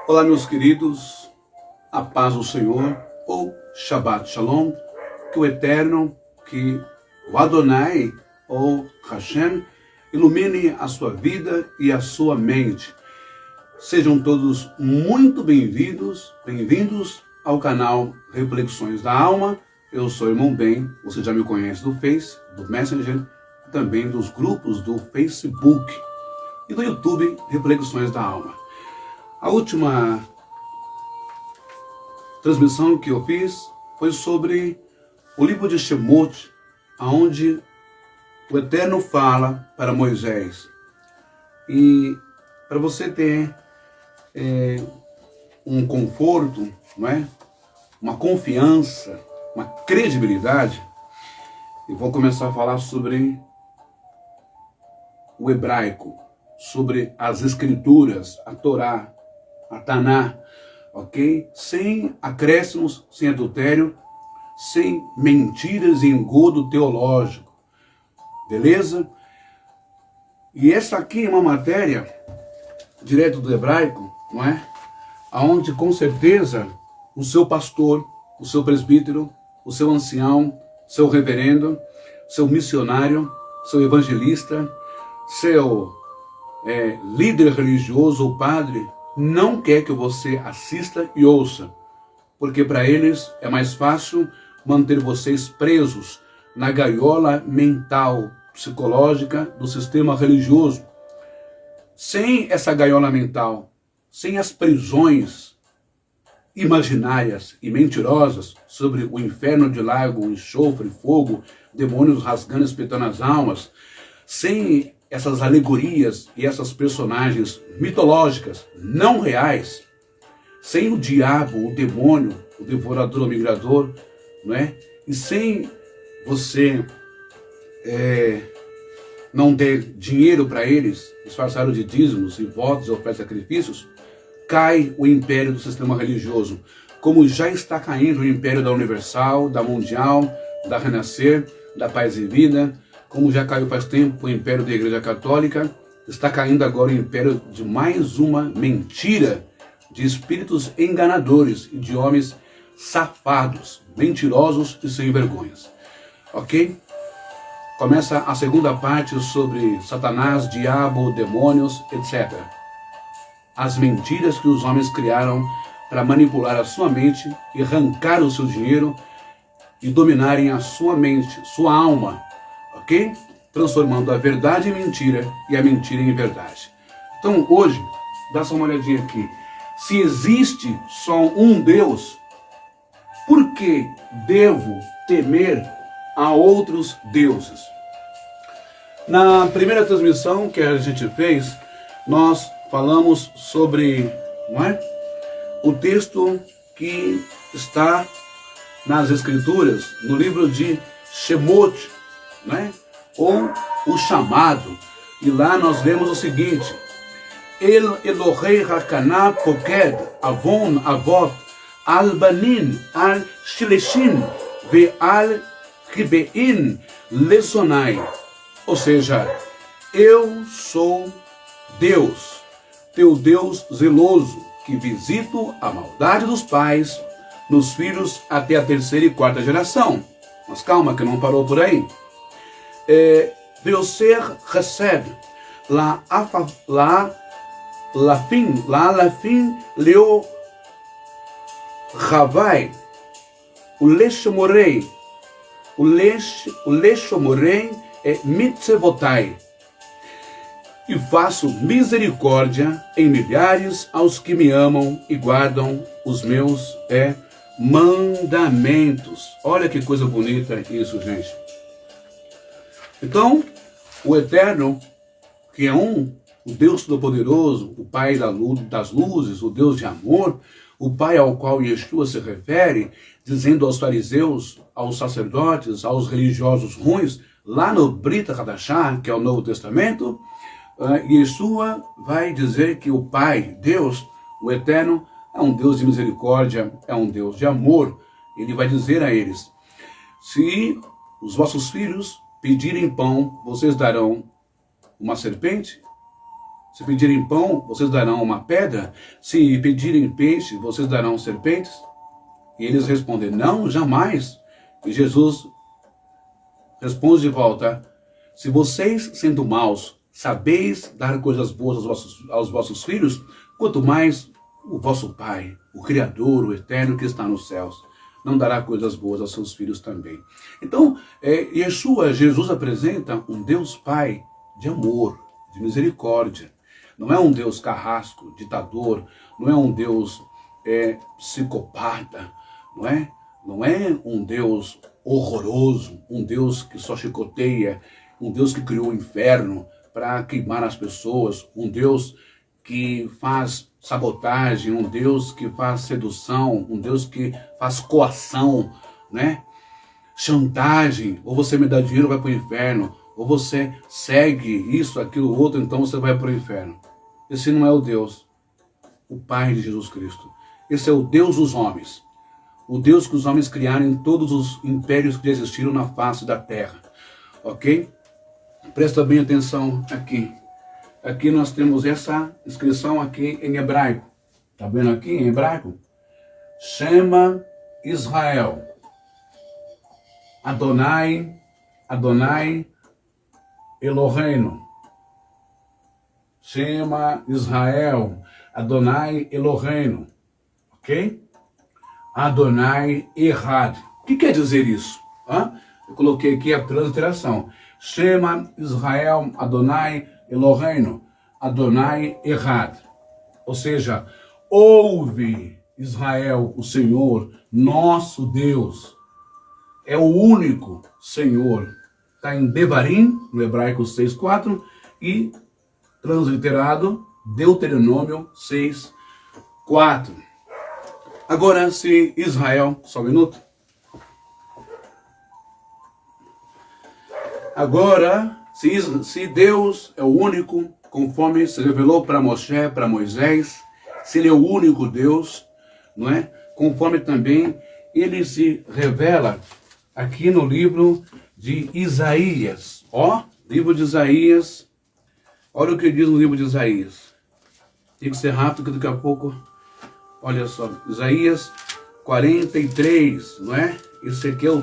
Olá, meus queridos, a paz do Senhor, ou Shabbat Shalom, que o Eterno, que o Adonai, ou Hashem, ilumine a sua vida e a sua mente. Sejam todos muito bem-vindos ao canal Reflexões da Alma. Eu sou o irmão Ben, você já me conhece do Face, do Messenger, também dos grupos do Facebook e do YouTube Reflexões da Alma. A última transmissão que eu fiz foi sobre o livro de Shemot, onde o Eterno fala para Moisés. E para você ter um conforto, não é? Uma confiança, uma credibilidade, eu vou começar a falar sobre o hebraico, sobre as escrituras, a Torá, a Taná, ok? Sem acréscimos, sem adultério, sem mentiras e engodo teológico, beleza? E essa aqui é uma matéria direto do hebraico, não é? Aonde com certeza o seu pastor, o seu presbítero, o seu ancião, seu reverendo, seu missionário, seu evangelista, seu líder religioso ou padre, não quer que você assista e ouça, porque para eles é mais fácil manter vocês presos na gaiola mental, psicológica do sistema religioso. Sem essa gaiola mental, sem as prisões imaginárias e mentirosas sobre o inferno de lago, enxofre, fogo, demônios rasgando e espetando as almas, sem essas alegorias e essas personagens mitológicas, não reais, sem o diabo, o demônio, o devorador, o migrador, não é? E sem você não der dinheiro para eles, disfarçado de dízimos e votos e ofertas e sacrifícios, cai o império do sistema religioso, como já está caindo o império da Universal, da Mundial, da Renascer, da Paz e Vida, como já caiu faz tempo o império da Igreja Católica, está caindo agora o império de mais uma mentira de espíritos enganadores e de homens safados, mentirosos e sem vergonhas. Ok? Começa a segunda parte sobre Satanás, diabo, demônios, etc. As mentiras que os homens criaram para manipular a sua mente e arrancar o seu dinheiro e dominarem a sua mente, sua alma, ok? Transformando a verdade em mentira e a mentira em verdade. Então hoje, dá só uma olhadinha aqui. Se existe só um Deus, por que devo temer a outros deuses? Na primeira transmissão que a gente fez, nós falamos sobre, não é? O texto que está nas Escrituras, no livro de Shemot, não é? Ou o chamado. E lá nós vemos o seguinte: El Elohei Hakana Poked Avon Avot Al Banin Al Shileshin Ve Al Ribein Lesonai. Ou seja, eu sou Deus, teu Deus zeloso, que visito a maldade dos pais nos filhos até a terceira e quarta geração. Mas calma, que não parou por aí. Veoser Chesed, la lafim leo Havai, o leshomorei mitzevotai, e faço misericórdia em milhares aos que me amam e guardam os meus mandamentos. Olha que coisa bonita isso, gente. Então, o Eterno, que é o Deus Todo-Poderoso, o Pai das luzes, o Deus de amor, o Pai ao qual Yeshua se refere, dizendo aos fariseus, aos sacerdotes, aos religiosos ruins, lá no Brit Hadashah, que é o Novo Testamento, Yeshua vai dizer que o Pai, Deus, o Eterno, é um Deus de misericórdia, é um Deus de amor. Ele vai dizer a eles: se os vossos filhos pedirem pão, vocês darão uma serpente? Se pedirem pão, vocês darão uma pedra? Se pedirem peixe, vocês darão serpentes? E eles respondem, não, jamais. E Jesus responde de volta, se vocês, sendo maus, sabeis dar coisas boas aos vossos filhos, quanto mais o vosso Pai, o Criador, o Eterno que está nos céus, não dará coisas boas aos seus filhos também. Então, Jesus apresenta um Deus Pai de amor, de misericórdia. Não é um Deus carrasco, ditador, não é um Deus psicopata, não é um Deus horroroso, um Deus que só chicoteia, um Deus que criou o inferno para queimar as pessoas, um Deus que faz sabotagem, um Deus que faz sedução, um Deus que faz coação, chantagem, ou você me dá dinheiro, vai para o inferno, ou você segue isso, aquilo, outro, então você vai para o inferno. Esse não é o Deus, o Pai de Jesus Cristo. Esse é o Deus dos homens. O Deus que os homens criaram em todos os impérios que existiram na face da terra. Ok? Presta bem atenção aqui. Aqui nós temos essa inscrição aqui em hebraico. Está vendo aqui em hebraico? Shema Israel. Adonai, Adonai Eloheinu. Shema Israel. Adonai Eloheinu. Ok? Adonai Errad. O que quer dizer isso? Eu coloquei aqui a transliteração. Shema Israel Adonai Eloheinu. Adonai Errad. Ou seja, ouve Israel, o Senhor, nosso Deus. É o único Senhor. Está em Devarim, no hebraico 6:4, e transliterado Deuteronômio 6:4. Agora, se Israel, só um minuto. Agora, se Deus é o único, conforme se revelou para Moshe, para Moisés, se ele é o único Deus, não é? Conforme também ele se revela aqui no livro de Isaías. Livro de Isaías. Olha o que diz no livro de Isaías. Tem que ser rápido, que daqui a pouco... Olha só, Isaías 43, não é? Esse aqui é o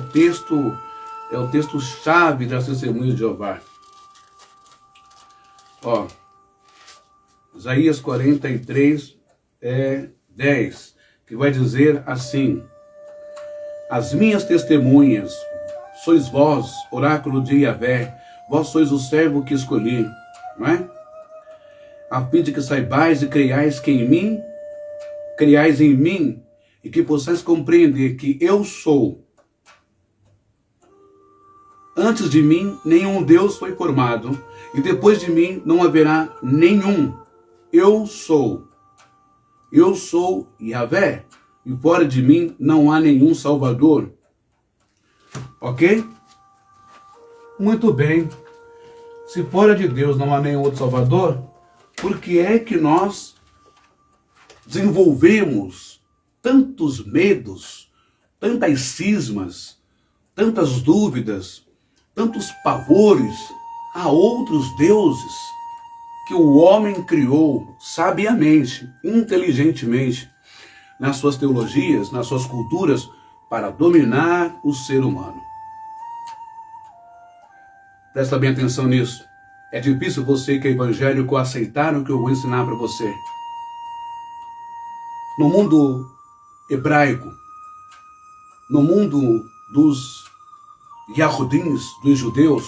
texto-chave das testemunhas de Jeová. Isaías 43, 10, que vai dizer assim: as minhas testemunhas, sois vós, oráculo de Yahvé, vós sois o servo que escolhi, não é? A fim de que saibais e creiais em mim, e que possais compreender que eu sou. Antes de mim, nenhum Deus foi formado, e depois de mim não haverá nenhum. Eu sou. Eu sou Yahvé, e fora de mim não há nenhum Salvador. Ok? Muito bem. Se fora de Deus não há nenhum outro Salvador, por que é que nós desenvolvemos tantos medos, tantas cismas, tantas dúvidas, tantos pavores a outros deuses que o homem criou sabiamente, inteligentemente, nas suas teologias, nas suas culturas, para dominar o ser humano? Presta bem atenção nisso. É difícil você que é evangélico aceitar o que eu vou ensinar para você. No mundo hebraico, no mundo dos Yahudins, dos judeus,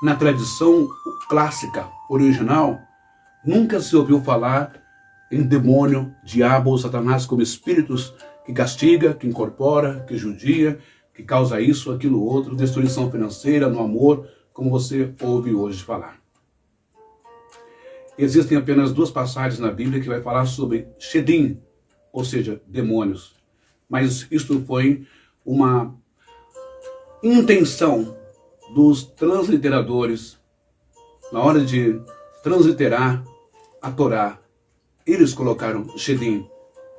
na tradição clássica, original, nunca se ouviu falar em demônio, diabo ou Satanás como espíritos que castiga, que incorpora, que judia, que causa isso, aquilo, outro, destruição financeira, no amor, como você ouve hoje falar. Existem apenas 2 passagens na Bíblia que vai falar sobre Shedim, ou seja, demônios. Mas isto foi uma intenção dos transliteradores na hora de transliterar a Torá. Eles colocaram Shedim.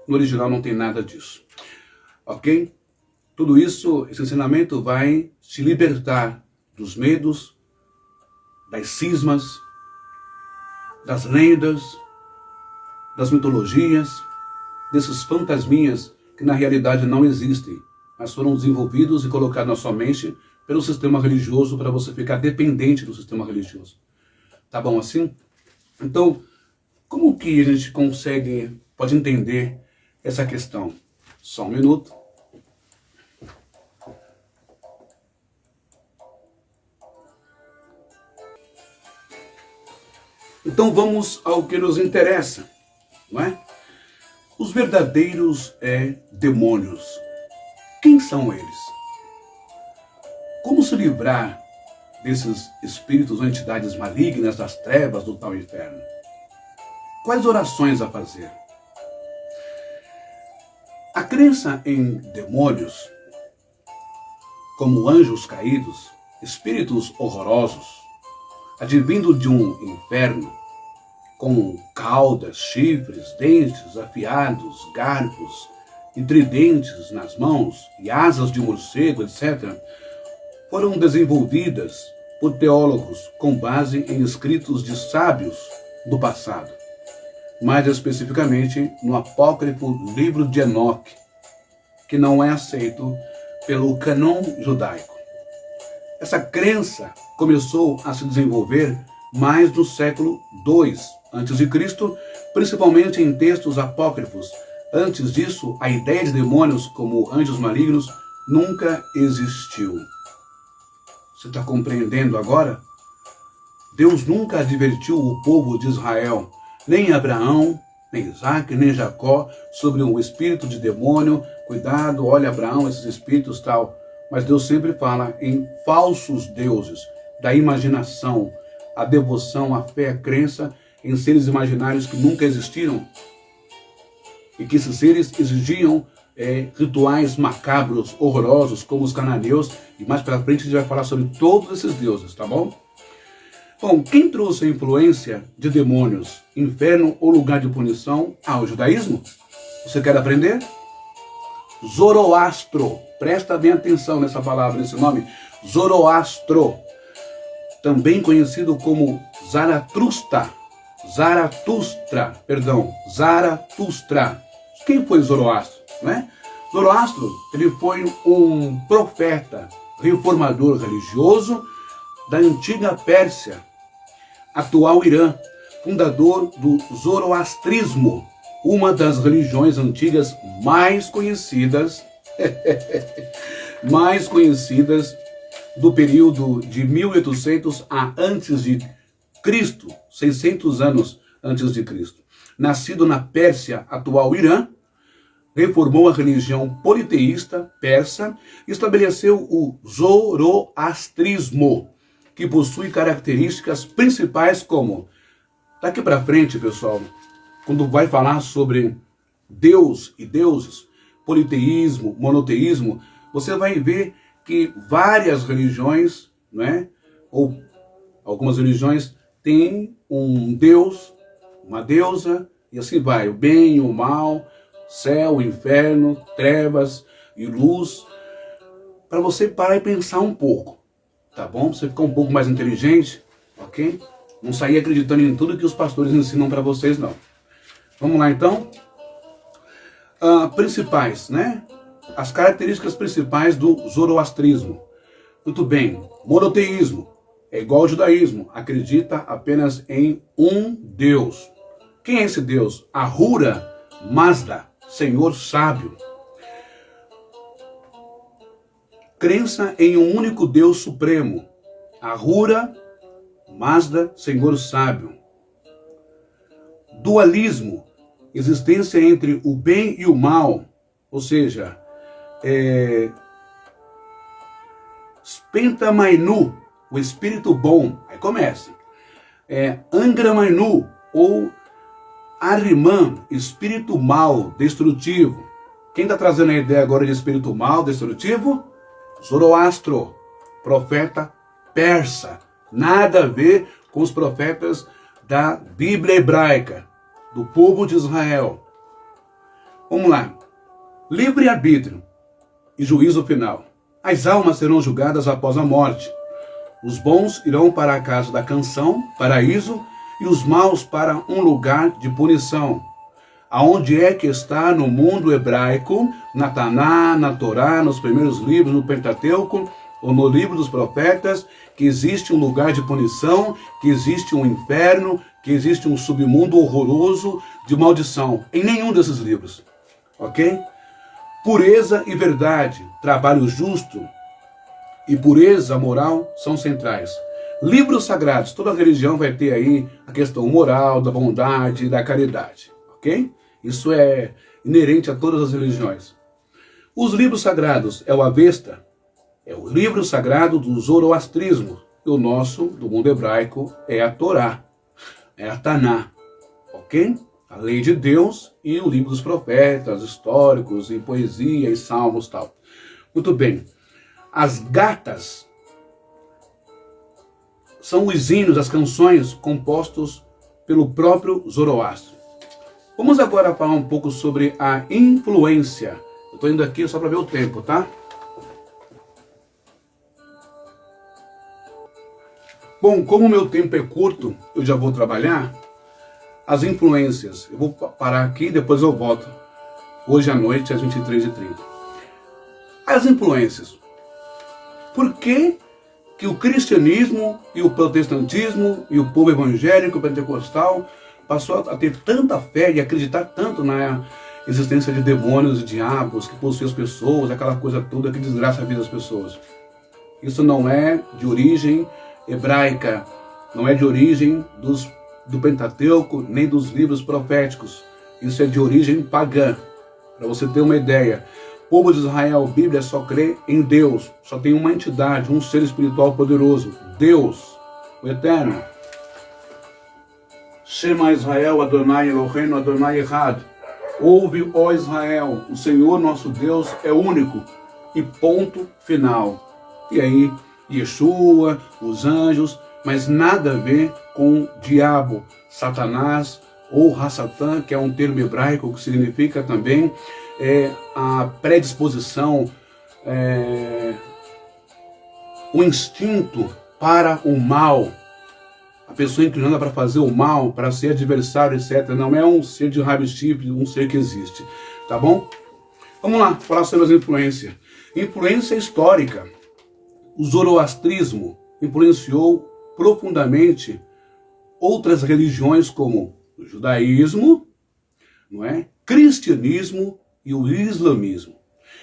No original não tem nada disso. Ok? Tudo isso, esse ensinamento vai te libertar dos medos, das cismas, das lendas, das mitologias, desses fantasminhas que na realidade não existem, mas foram desenvolvidos e colocados na sua mente pelo sistema religioso para você ficar dependente do sistema religioso. Tá bom assim? Então, como que a gente pode entender essa questão? Só um minuto. Então vamos ao que nos interessa, não é? Os verdadeiros demônios. Quem são eles? Como se livrar desses espíritos ou entidades malignas das trevas do tal inferno? Quais orações a fazer? A crença em demônios, como anjos caídos, espíritos horrorosos, advindo de um inferno, com caudas, chifres, dentes afiados, garfos e tridentes nas mãos e asas de morcego, etc., foram desenvolvidas por teólogos com base em escritos de sábios do passado, mais especificamente no apócrifo livro de Enoque, que não é aceito pelo cânon judaico. Essa crença começou a se desenvolver mais no século II a.C., principalmente em textos apócrifos. Antes disso, a ideia de demônios como anjos malignos nunca existiu. Você está compreendendo agora? Deus nunca advertiu o povo de Israel, nem Abraão, nem Isaac, nem Jacó, sobre um espírito de demônio. Cuidado, olha Abraão, esses espíritos tal. Mas Deus sempre fala em falsos deuses, da imaginação, a devoção, a fé, a crença em seres imaginários que nunca existiram e que esses seres exigiam rituais macabros, horrorosos, como os cananeus, e mais para frente a gente vai falar sobre todos esses deuses, tá bom? Bom, quem trouxe a influência de demônios, inferno ou lugar de punição ao judaísmo? Você quer aprender? Zoroastro. Presta bem atenção nessa palavra, nesse nome. Zoroastro. Também conhecido como Zaratustra. Zaratustra. Quem foi Zoroastro? Né? Zoroastro, ele foi um profeta, reformador religioso da antiga Pérsia, atual Irã, fundador do zoroastrismo, uma das religiões antigas mais conhecidas do período de 1800 a antes de Cristo, 600 anos antes de Cristo. Nascido na Pérsia, atual Irã, reformou a religião politeísta persa e estabeleceu o zoroastrismo, que possui características principais como, daqui para frente, pessoal, quando vai falar sobre Deus e deuses, politeísmo, monoteísmo, você vai ver que várias religiões, né, ou algumas religiões têm um deus, uma deusa, e assim vai, o bem, o mal, céu, inferno, trevas e luz, para você parar e pensar um pouco, tá bom? Você ficar um pouco mais inteligente, ok? Não sair acreditando em tudo que os pastores ensinam para vocês, não. Vamos lá, então? Principais, né? As características principais do zoroastrismo. Muito bem, monoteísmo, é igual ao judaísmo, acredita apenas em um Deus. Quem é esse Deus? Ahura Mazda, Senhor sábio. Crença em um único Deus supremo. Ahura Mazda, Senhor sábio. Dualismo, existência entre o bem e o mal, ou seja, Spenta Mainu, o espírito bom, aí começa. Angra Mainu, ou Ahriman, espírito mal, destrutivo. Quem está trazendo a ideia agora de espírito mal, destrutivo? Zoroastro, profeta persa. Nada a ver com os profetas da Bíblia hebraica, do povo de Israel. Vamos lá. Livre-arbítrio e juízo final. As almas serão julgadas após a morte. Os bons irão para a casa da canção, paraíso, e os maus para um lugar de punição. Aonde é que está no mundo hebraico, na Taná, na Torá, nos primeiros livros, no Pentateuco, ou no livro dos profetas, que existe um lugar de punição, que existe um inferno, que existe um submundo horroroso de maldição? Em nenhum desses livros, ok? Pureza e verdade, trabalho justo e pureza moral são centrais. Livros sagrados, toda religião vai ter aí a questão moral, da bondade e da caridade, ok? Isso é inerente a todas as religiões. Os livros sagrados é o Avesta, é o livro sagrado do zoroastrismo. E o nosso, do mundo hebraico, é a Torá, é a Taná, ok? A lei de Deus e o livro dos profetas, históricos, e poesia, e salmos, tal. Muito bem. As gatas são os hinos, as canções compostos pelo próprio Zoroastro. Vamos agora falar um pouco sobre a influência. Eu estou indo aqui só para ver o tempo, tá? Bom, como o meu tempo é curto, eu já vou trabalhar as influências. Eu vou parar aqui e depois eu volto. Hoje à noite, às 23h30. As influências. Por que o cristianismo e o protestantismo e o povo evangélico pentecostal passou a ter tanta fé e acreditar tanto na existência de demônios e diabos que possuem as pessoas, aquela coisa toda que desgraça a vida das pessoas? Isso não é de origem hebraica, não é de origem do Pentateuco, nem dos livros proféticos. Isso é de origem pagã. Para você ter uma ideia, o povo de Israel, a Bíblia só crê em Deus. Só tem uma entidade, um ser espiritual poderoso, Deus, o Eterno. Shema Israel, Adonai Eloheinu, Adonai Echad. Ouve, ó Israel, o Senhor nosso Deus é único. E ponto final. E aí, Yeshua, os anjos, mas nada a ver com diabo, Satanás ou Hassatã, que é um termo hebraico que significa também a predisposição, o instinto para o mal. A pessoa inclinada para fazer o mal, para ser adversário, etc. Não é um ser de rabo e chifre, um ser que existe. Tá bom? Vamos lá, falar sobre as influências. Influência histórica. O zoroastrismo influenciou profundamente outras religiões como o judaísmo, não é? Cristianismo e o islamismo.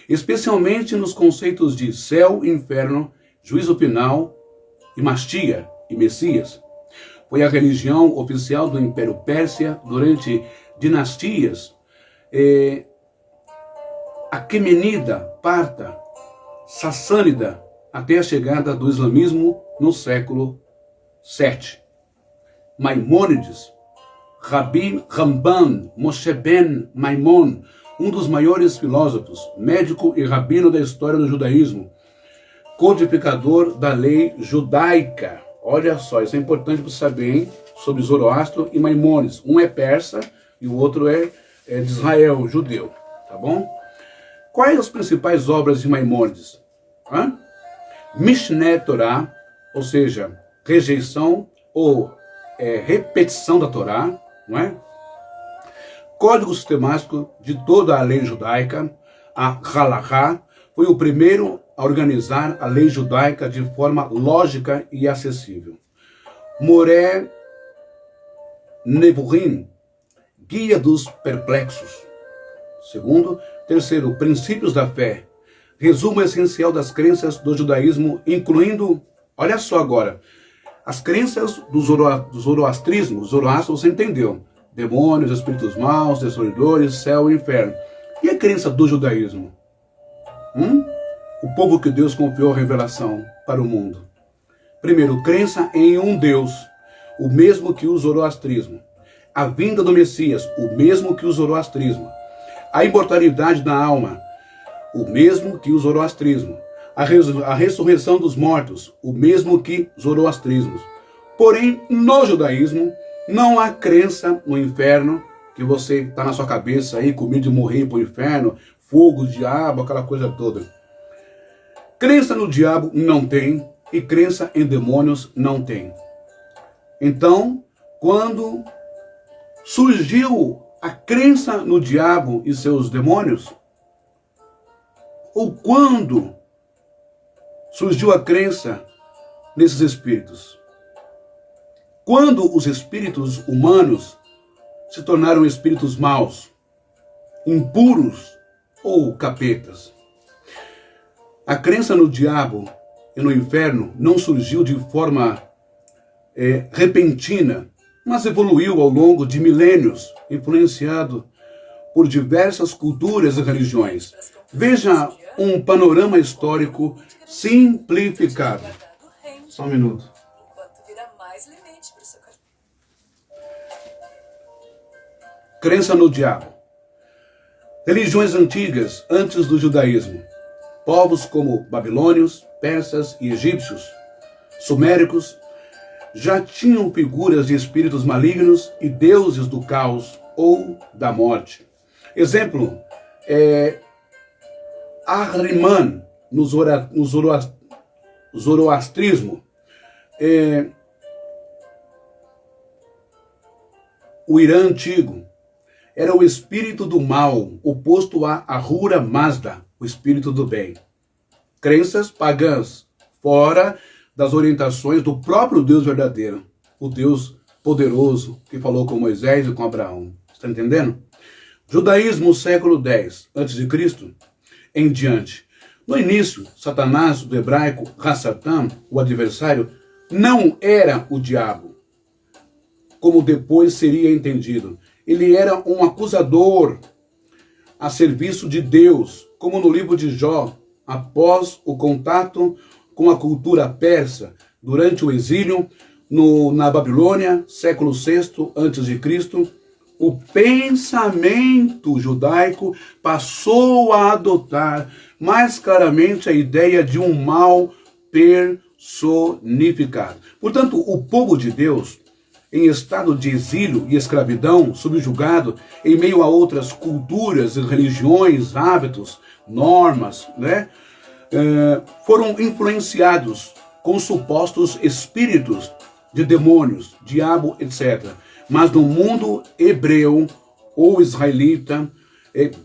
Especialmente nos conceitos de céu, inferno, juízo final e Mashiach e Messias. Foi a religião oficial do Império Pérsia durante dinastias Aquemenida, Parta, Sassânida, até a chegada do islamismo no século VII. Maimônides, Rabbi Ramban Moshe ben Maimon, um dos maiores filósofos, médico e rabino da história do judaísmo, codificador da lei judaica. Olha só, isso é importante para saber, hein? Sobre Zoroastro e Maimônides. Um é persa e o outro é de Israel, judeu. Tá bom? Quais as principais obras de Maimônides? Mishneh Torah, ou seja, rejeição ou repetição da Torá, não é? Código sistemático de toda a lei judaica, a Halachá, foi o primeiro a organizar a lei judaica de forma lógica e acessível. Moré Nevurim, guia dos perplexos. Terceiro, princípios da fé, resumo essencial das crenças do judaísmo, incluindo, olha só agora, as crenças do zoroastrismo. Zoroastro, você entendeu? Demônios, espíritos maus, destruidores, céu e inferno. E a crença do judaísmo? O povo que Deus confiou a revelação para o mundo. Primeiro, crença em um Deus, o mesmo que o zoroastrismo. A vinda do Messias, o mesmo que o zoroastrismo. A imortalidade da alma, o mesmo que o zoroastrismo. A ressurreição dos mortos, o mesmo que zoroastrismo. Porém, no judaísmo, não há crença no inferno, que você está na sua cabeça aí, com medo de morrer para o inferno, fogo, diabo, aquela coisa toda. Crença no diabo não tem, e crença em demônios não tem. Então, quando surgiu a crença no diabo e seus demônios, ou quando surgiu a crença nesses espíritos? Quando os espíritos humanos se tornaram espíritos maus, impuros ou capetas? A crença no diabo e no inferno não surgiu de forma repentina, mas evoluiu ao longo de milênios, influenciado por diversas culturas e religiões. Veja um panorama histórico simplificado. Só um minuto. Crença no diabo. Religiões antigas, antes do judaísmo. Povos como babilônios, persas e egípcios, suméricos, já tinham figuras de espíritos malignos e deuses do caos ou da morte. Exemplo, Ahriman, no zoroastrismo. O Irã antigo era o espírito do mal, oposto a Ahura Mazda, o espírito do bem. Crenças pagãs, fora das orientações do próprio Deus verdadeiro, o Deus poderoso que falou com Moisés e com Abraão. Está entendendo? Judaísmo, século X a.C. em diante. No início, Satanás, do hebraico Hassatan, o adversário, não era o diabo, como depois seria entendido. Ele era um acusador a serviço de Deus, como no livro de Jó, após o contato com a cultura persa, durante o exílio na Babilônia, século VI a.C., o pensamento judaico passou a adotar mais claramente a ideia de um mal personificado. Portanto, o povo de Deus, em estado de exílio e escravidão, subjugado em meio a outras culturas, religiões, hábitos, normas, foram influenciados com supostos espíritos de demônios, diabo, etc. Mas no mundo hebreu ou israelita,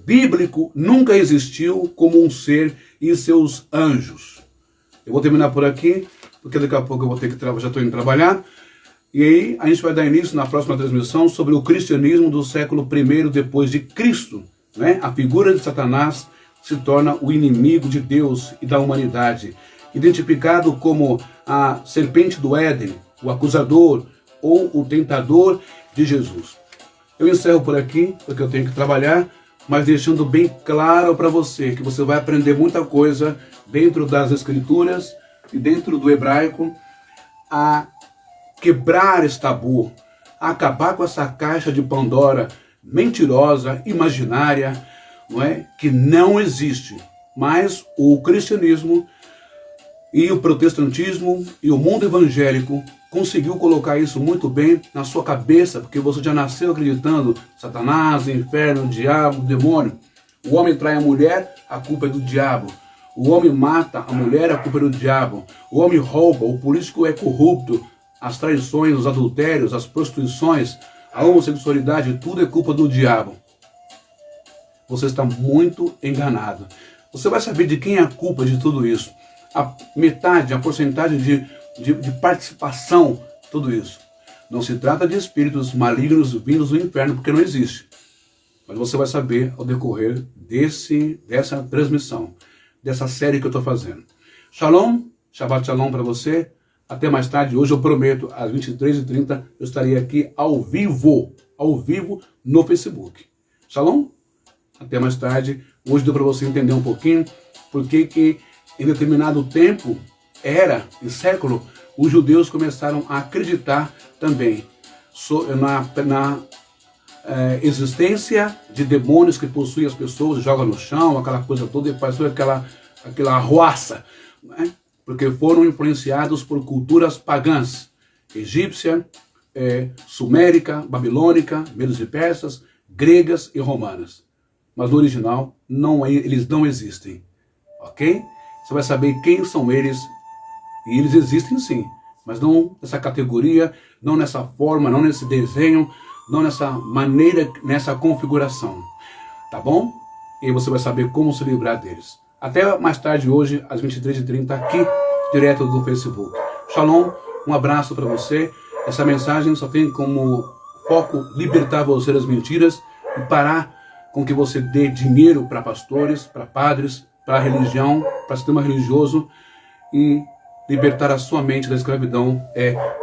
bíblico, nunca existiu como um ser e seus anjos. Eu vou terminar por aqui, porque daqui a pouco eu vou ter que já estou indo trabalhar. E aí a gente vai dar início na próxima transmissão sobre o cristianismo do século I depois de Cristo. A figura de Satanás se torna o inimigo de Deus e da humanidade, identificado como a serpente do Éden, o acusador ou o tentador de Jesus. Eu encerro por aqui, porque eu tenho que trabalhar, mas deixando bem claro para você que você vai aprender muita coisa dentro das Escrituras e dentro do hebraico, a quebrar esse tabu, a acabar com essa caixa de Pandora mentirosa, imaginária, que não existe. Mas o cristianismo e o protestantismo e o mundo evangélico conseguiu colocar isso muito bem na sua cabeça, porque você já nasceu acreditando Satanás, inferno, diabo, demônio. O homem trai a mulher, a culpa é do diabo. O homem mata a mulher, a culpa é do diabo. O homem rouba, o político é corrupto. As traições, os adultérios, as prostituições, a homossexualidade, tudo é culpa do diabo. Você está muito enganado. Você vai saber de quem é a culpa de tudo isso. A metade, a porcentagem de participação, tudo isso. Não se trata de espíritos malignos vindos do inferno, porque não existe. Mas você vai saber ao decorrer dessa transmissão, dessa série que eu estou fazendo. Shalom, Shabbat Shalom para você. Até mais tarde. Hoje eu prometo, às 23h30, eu estarei aqui ao vivo no Facebook. Shalom? Até mais tarde. Hoje deu para você entender um pouquinho porque que em determinado tempo, era e século, os judeus começaram a acreditar também na existência de demônios que possuem as pessoas, jogam no chão, aquela coisa toda, e faz aquela arruaça, porque foram influenciados por culturas pagãs, egípcia, sumérica, babilônica, medos e persas, gregas e romanas. Mas no original, eles não existem, ok? Você vai saber quem são eles, e eles existem sim, mas não nessa categoria, não nessa forma, não nesse desenho, não nessa maneira, nessa configuração. Tá bom? E você vai saber como se livrar deles. Até mais tarde hoje, às 23h30, aqui, direto do Facebook. Shalom, um abraço para você. Essa mensagem só tem como foco libertar você das mentiras e parar com que você dê dinheiro para pastores, para padres, para a religião, para o sistema religioso e libertar a sua mente da escravidão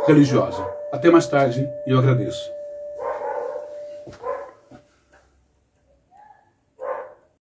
religiosa. Até mais tarde e eu agradeço.